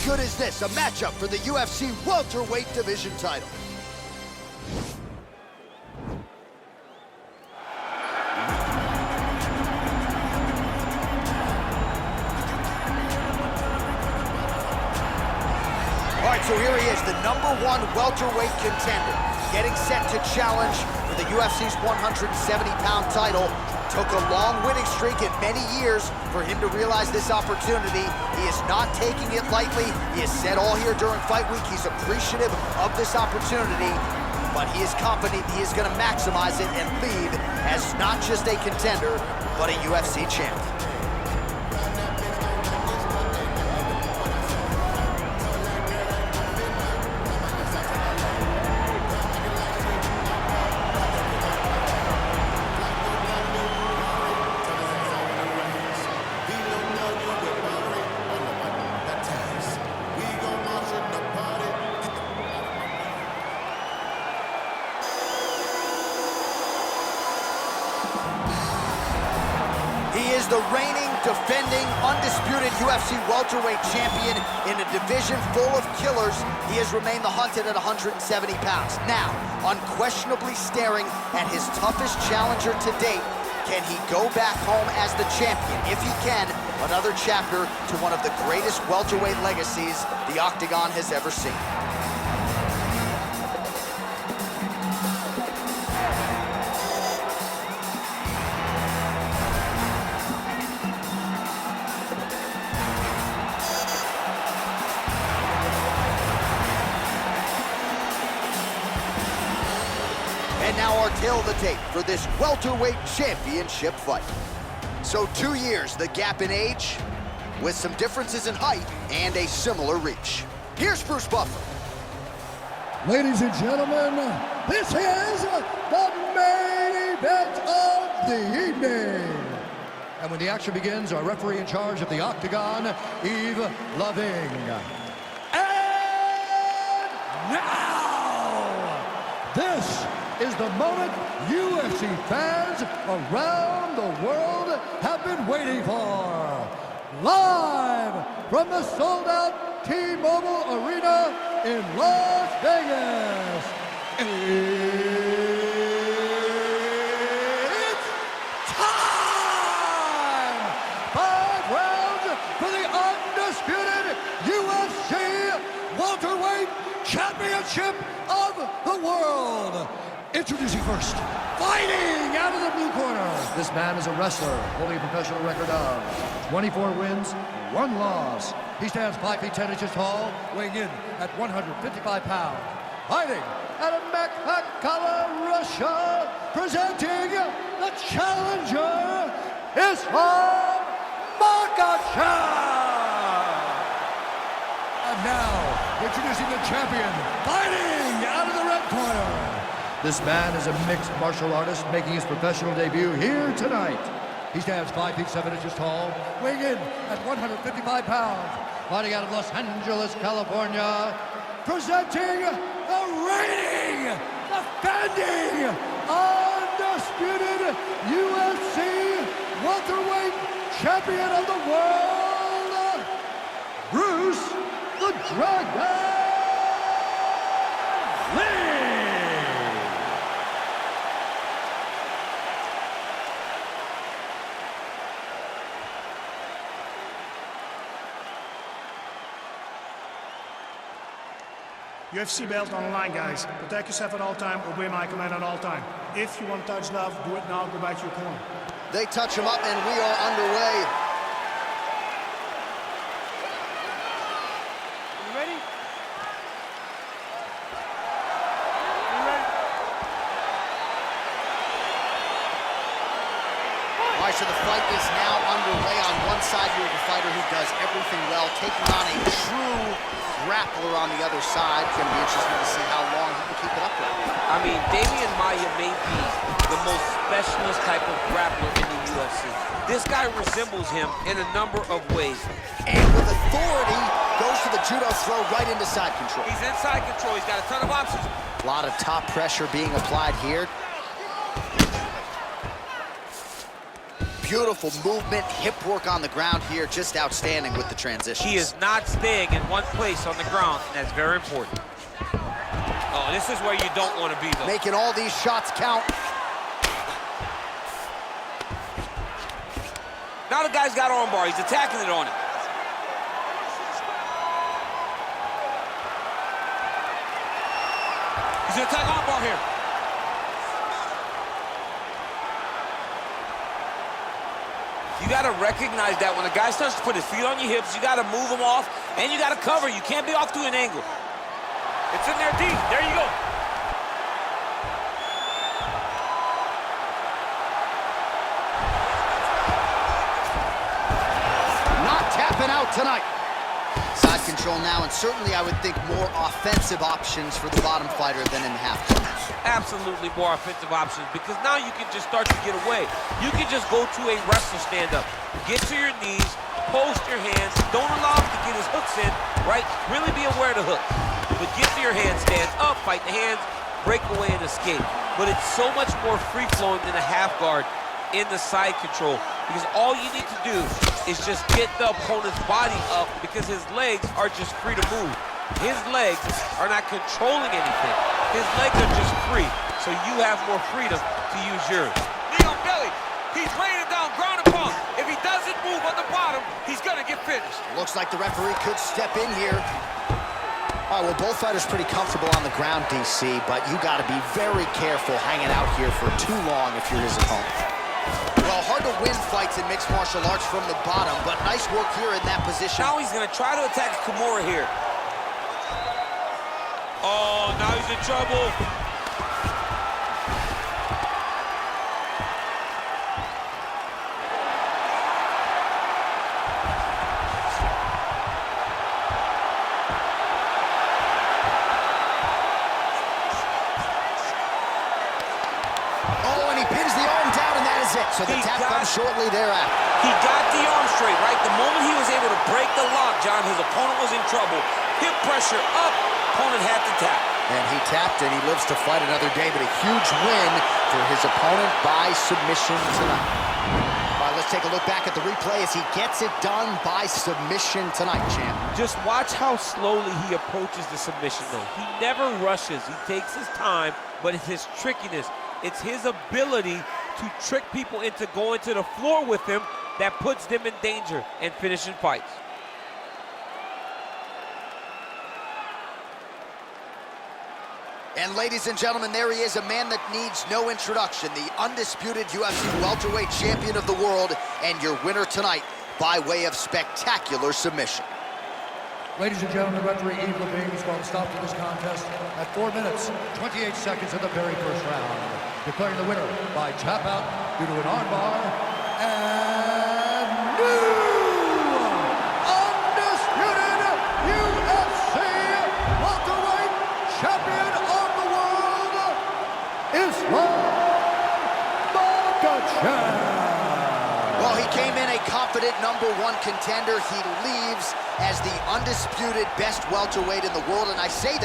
good is this? A matchup for the UFC welterweight division title. All right, so here he is, the #1 welterweight contender, getting set to challenge for the UFC's 170-pound title. Took a long winning streak in many years for him to realize this opportunity. He is not taking it lightly. He has said all here during fight week he's appreciative of this opportunity, but he is confident he is going to maximize it and lead as not just a contender, but a UFC champion. He is the reigning, defending, undisputed UFC welterweight champion in a division full of killers. He has remained the hunted at 170 pounds. Now, unquestionably staring at his toughest challenger to date. Can he go back home as the champion? If he can, another chapter to one of the greatest welterweight legacies the Octagon has ever seen. And now our tale of the tape for this welterweight championship fight. So 2 years, the gap in age, with some differences in height and a similar reach. Here's Bruce Buffer. Ladies and gentlemen, this is the main event of the evening. And when the action begins, our referee in charge of the Octagon, Yves Loving. And now, this is the moment UFC fans around the world have been waiting for. Live from the sold-out T-Mobile Arena in Las Vegas, it's time! 5 rounds for the undisputed UFC welterweight championship of the world. Introducing first, fighting out of the blue corner. This man is a wrestler, holding a professional record of 24 wins, 1 loss. He stands 5 feet 10 inches tall, weighing in at 155 pounds. Fighting out of Makhachev, Russia, presenting the challenger, Islam Makhachev. And now, introducing the champion, fighting out of the red corner. This man is a mixed martial artist making his professional debut here tonight. He stands 5 feet 7 inches tall, weighing in at 155 pounds. Fighting out of Los Angeles, California, presenting the reigning, defending, undisputed UFC welterweight champion of the world, Bruce the Dragon Lee. UFC belt on the line, guys. Protect yourself at all time, obey my command at all time. If you want to touch love, do it now, go back to your corner. They touch him up and we are underway. You ready? You ready? All right, so the fight is now underway. On one side, you have a fighter who does everything well, taking on a true grappler on the other side. It's going to be interesting to see how long he can keep it up with. I mean, Damian Maia may be the most specialist type of grappler in the UFC. This guy resembles him in a number of ways. And with authority, goes to the judo throw right into side control. He's inside control. He's got a ton of options. A lot of top pressure being applied here. Beautiful movement, hip work on the ground here, just outstanding with the transitions. He is not staying in one place on the ground, and that's very important. Oh, this is where you don't want to be, though. Making all these shots count. Now the guy's got armbar. He's attacking it on him. He's going to attack armbar here. You got to recognize that when a guy starts to put his feet on your hips, you got to move him off, and you got to cover. You can't be off to an angle. It's in there deep. There you go. Not tapping out tonight. Side control now, and certainly I would think more offensive options for the bottom fighter than in half guard. Absolutely more offensive options, because now you can just start to get away. You can just go to a wrestler stand-up. Get to your knees, post your hands, don't allow him to get his hooks in, right? Really be aware of the hook. But get to your handstand, up, fight the hands, break away and escape. But it's so much more free-flowing than a half guard in the side control, because all you need to do is just get the opponent's body up, because his legs are just free to move. His legs are not controlling anything. His legs are just free, so you have more freedom to use yours. Knee on belly. He's laying him down, ground and pound. If he doesn't move on the bottom, he's gonna get finished. Looks like the referee could step in here. All right, well, both fighters pretty comfortable on the ground, DC, but you got to be very careful hanging out here for too long if you're his opponent. Well, hard to win fights in mixed martial arts from the bottom, but nice work here in that position. Now he's gonna try to attack Kimura here. Oh, now he's in trouble. Oh, and he pins the arm down, and that is it. So the tap comes shortly thereafter. He got the arm straight, right? The moment he was able to break the lock, John, his opponent was in trouble. Hip pressure up, opponent had to tap. And he tapped, and he lives to fight another day, but a huge win for his opponent by submission tonight. All right, let's take a look back at the replay as he gets it done by submission tonight, champ. Just watch how slowly he approaches the submission, though. He never rushes. He takes his time, but it's his trickiness. It's his ability to trick people into going to the floor with him that puts them in danger and finishing fights. And ladies and gentlemen, there he is, a man that needs no introduction, the undisputed UFC welterweight champion of the world, and your winner tonight by way of spectacular submission. Ladies and gentlemen, referee Yves Levine is going to stop to this contest at 4 minutes, 28 seconds of the very first round, declaring the winner by tap out due to an armbar, and new undisputed UFC welterweight champion of the world, Makhachev. Well, he came in a confident #1 contender. He leaves as the undisputed best welterweight in the world, and I say that